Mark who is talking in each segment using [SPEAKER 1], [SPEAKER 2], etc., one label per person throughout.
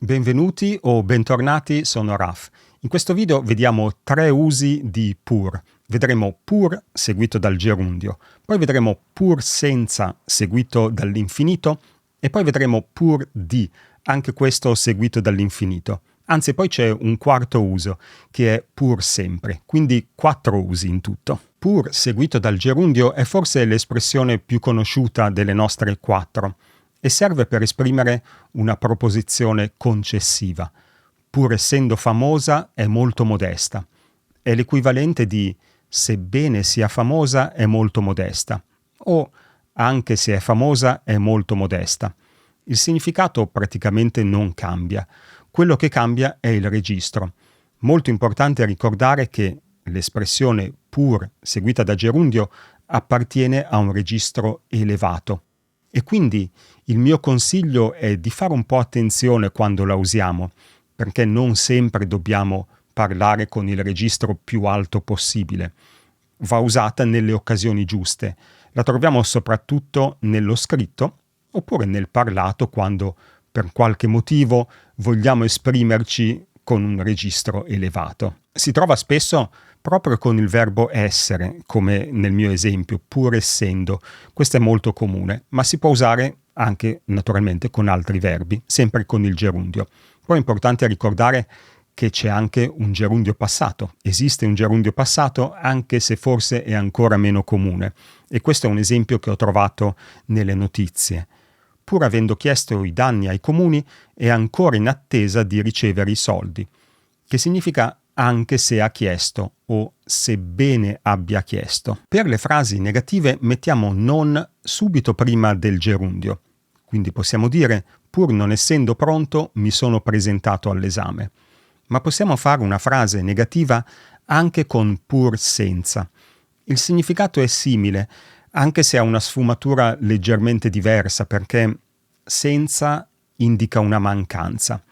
[SPEAKER 1] Benvenuti o bentornati, sono Raf. In questo video vediamo 3 usi di pur. Vedremo pur seguito dal gerundio, poi vedremo pur senza seguito dall'infinito e poi vedremo pur di, anche questo seguito dall'infinito. Anzi, poi c'è un quarto uso, che è pur sempre, quindi 4 usi in tutto. Pur seguito dal gerundio è forse l'espressione più conosciuta delle nostre 4 e serve per esprimere una proposizione concessiva. Pur essendo famosa è molto modesta. È l'equivalente di sebbene sia famosa è molto modesta o anche se è famosa è molto modesta. Il significato praticamente non cambia. Quello che cambia è il registro. Molto importante ricordare che l'espressione pur seguita da gerundio appartiene a un registro elevato. E quindi il mio consiglio è di fare un po' attenzione quando la usiamo, perché non sempre dobbiamo parlare con il registro più alto possibile. Va usata nelle occasioni giuste. La troviamo soprattutto nello scritto oppure nel parlato quando per qualche motivo vogliamo esprimerci con un registro elevato. Si trova spesso proprio con il verbo essere, come nel mio esempio, pur essendo. Questo è molto comune, ma si può usare anche naturalmente con altri verbi, sempre con il gerundio. Poi è importante ricordare che c'è anche un gerundio passato. Esiste un gerundio passato, anche se forse è ancora meno comune. E questo è un esempio che ho trovato nelle notizie. Pur avendo chiesto i danni ai comuni, è ancora in attesa di ricevere i soldi, che significa anche se ha chiesto o sebbene abbia chiesto. Per le frasi negative mettiamo non subito prima del gerundio. Quindi possiamo dire pur non essendo pronto mi sono presentato all'esame. Ma possiamo fare una frase negativa anche con pur senza. Il significato è simile, anche se ha una sfumatura leggermente diversa, perché senza indica una mancanza.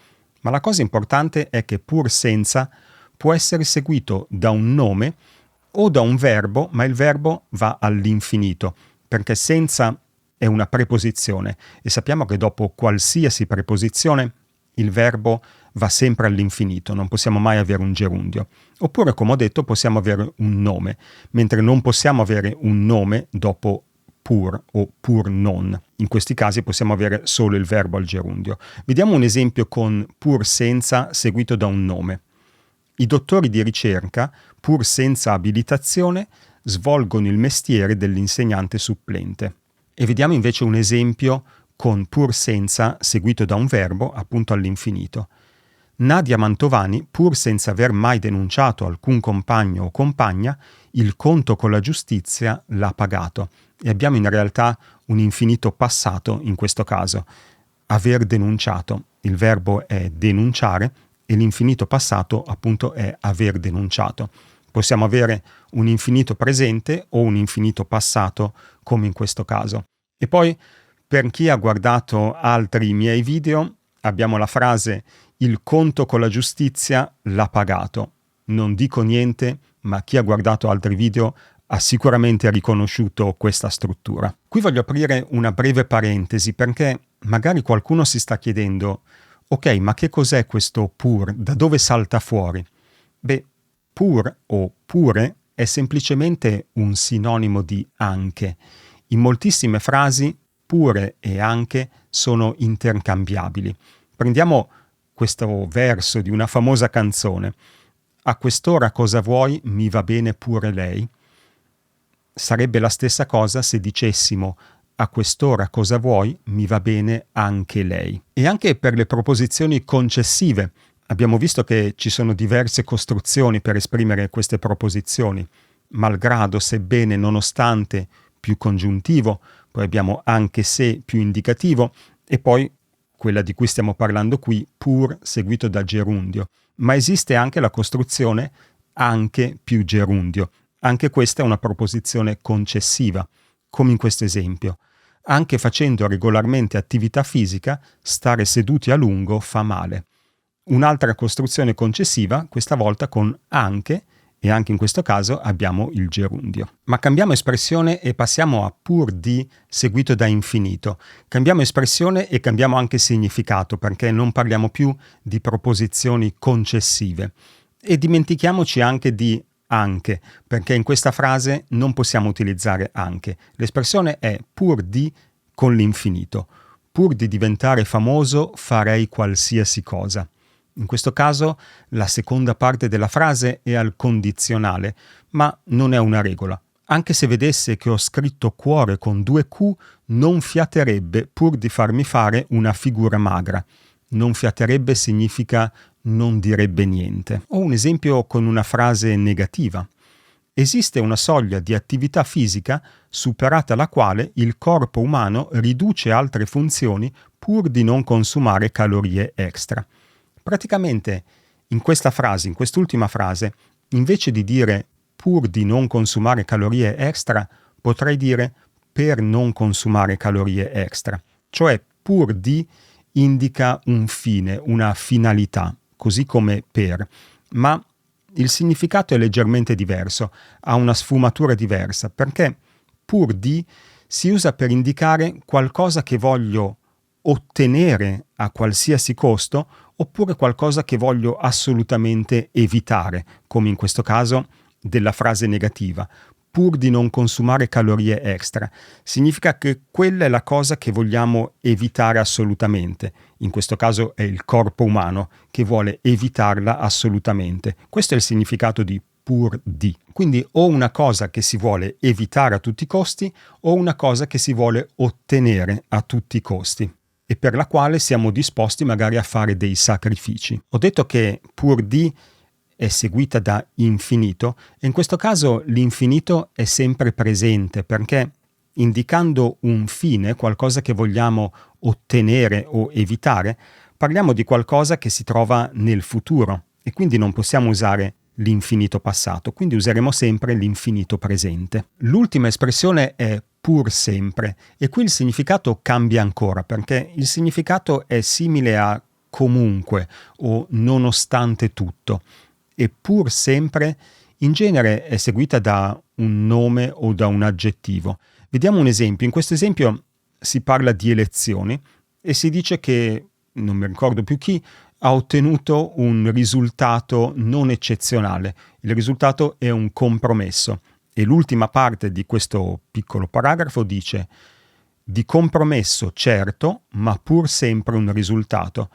[SPEAKER 1] Ma la cosa importante è che pur senza può essere seguito da un nome o da un verbo, ma il verbo va all'infinito, perché senza è una preposizione e sappiamo che dopo qualsiasi preposizione il verbo va sempre all'infinito, non possiamo mai avere un gerundio. Oppure, come ho detto, possiamo avere un nome, mentre non possiamo avere un nome dopo pur o pur non. In questi casi possiamo avere solo il verbo al gerundio. Vediamo un esempio con pur senza seguito da un nome. I dottori di ricerca, pur senza abilitazione, svolgono il mestiere dell'insegnante supplente. E vediamo invece un esempio con pur senza seguito da un verbo, appunto all'infinito. Nadia Mantovani, pur senza aver mai denunciato alcun compagno o compagna, il conto con la giustizia l'ha pagato. E abbiamo in realtà un infinito passato in questo caso. Aver denunciato. Il verbo è denunciare e l'infinito passato appunto è aver denunciato. Possiamo avere un infinito presente o un infinito passato come in questo caso. E poi per chi ha guardato altri miei video abbiamo la frase il conto con la giustizia l'ha pagato. Non dico niente, ma chi ha guardato altri video ha sicuramente riconosciuto questa struttura. Qui voglio aprire una breve parentesi perché magari qualcuno si sta chiedendo ok, ma che cos'è questo pur? Da dove salta fuori? Beh, pur o pure è semplicemente un sinonimo di anche. In moltissime frasi pure e anche sono intercambiabili. Prendiamo questo verso di una famosa canzone. A quest'ora cosa vuoi? Mi va bene pure lei. Sarebbe la stessa cosa se dicessimo a quest'ora cosa vuoi? Mi va bene anche lei. E anche per le proposizioni concessive abbiamo visto che ci sono diverse costruzioni per esprimere queste proposizioni. Malgrado, sebbene, nonostante, più congiuntivo, poi abbiamo anche se più indicativo e poi quella di cui stiamo parlando qui, pur seguito da gerundio. Ma esiste anche la costruzione anche più gerundio. Anche questa è una proposizione concessiva, come in questo esempio. Anche facendo regolarmente attività fisica, stare seduti a lungo fa male. Un'altra costruzione concessiva, questa volta con anche e anche in questo caso abbiamo il gerundio. Ma cambiamo espressione e passiamo a pur di seguito da infinito. Cambiamo espressione e cambiamo anche significato, perché non parliamo più di proposizioni concessive. E dimentichiamoci anche di anche, perché in questa frase non possiamo utilizzare anche. L'espressione è pur di con l'infinito. Pur di diventare famoso farei qualsiasi cosa. In questo caso la seconda parte della frase è al condizionale, ma non è una regola. Anche se vedesse che ho scritto cuore con 2 Q, non fiaterebbe pur di farmi fare una figura magra. Non fiaterebbe significa non direbbe niente. Ho un esempio con una frase negativa. Esiste una soglia di attività fisica superata la quale il corpo umano riduce altre funzioni pur di non consumare calorie extra. Praticamente in questa frase, in quest'ultima frase, invece di dire pur di non consumare calorie extra, potrei dire per non consumare calorie extra. Cioè pur di indica un fine, una finalità, così come per, ma il significato è leggermente diverso, ha una sfumatura diversa, perché pur di si usa per indicare qualcosa che voglio ottenere a qualsiasi costo oppure qualcosa che voglio assolutamente evitare, come in questo caso della frase negativa. Pur di non consumare calorie extra. Significa che quella è la cosa che vogliamo evitare assolutamente. In questo caso è il corpo umano che vuole evitarla assolutamente. Questo è il significato di pur di. Quindi o una cosa che si vuole evitare a tutti i costi o una cosa che si vuole ottenere a tutti i costi e per la quale siamo disposti magari a fare dei sacrifici. Ho detto che pur di è seguita da infinito e in questo caso l'infinito è sempre presente perché indicando un fine, qualcosa che vogliamo ottenere o evitare, parliamo di qualcosa che si trova nel futuro e quindi non possiamo usare l'infinito passato, quindi useremo sempre l'infinito presente. L'ultima espressione è pur sempre e qui il significato cambia ancora perché il significato è simile a comunque o nonostante tutto. E pur sempre in genere è seguita da un nome o da un aggettivo. Vediamo un esempio. In questo esempio si parla di elezioni e si dice che, non mi ricordo più chi, ha ottenuto un risultato non eccezionale. Il risultato è un compromesso. E l'ultima parte di questo piccolo paragrafo dice di compromesso certo, ma pur sempre un risultato.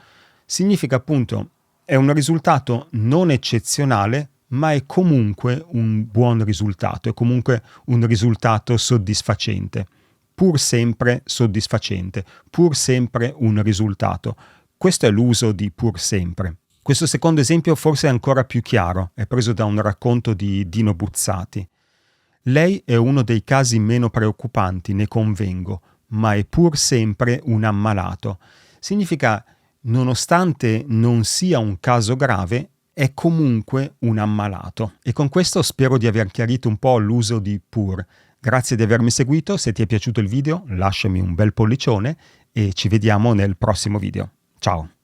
[SPEAKER 1] Significa appunto è un risultato non eccezionale, ma è comunque un buon risultato, è comunque un risultato soddisfacente. Pur sempre soddisfacente, pur sempre un risultato. Questo è l'uso di pur sempre. Questo secondo esempio forse è ancora più chiaro, è preso da un racconto di Dino Buzzati. Lei è uno dei casi meno preoccupanti, ne convengo, ma è pur sempre un ammalato. Significa nonostante non sia un caso grave, è comunque un ammalato. E con questo spero di aver chiarito un po' l'uso di pur. Grazie di avermi seguito, se ti è piaciuto il video lasciami un bel pollicione e ci vediamo nel prossimo video. Ciao!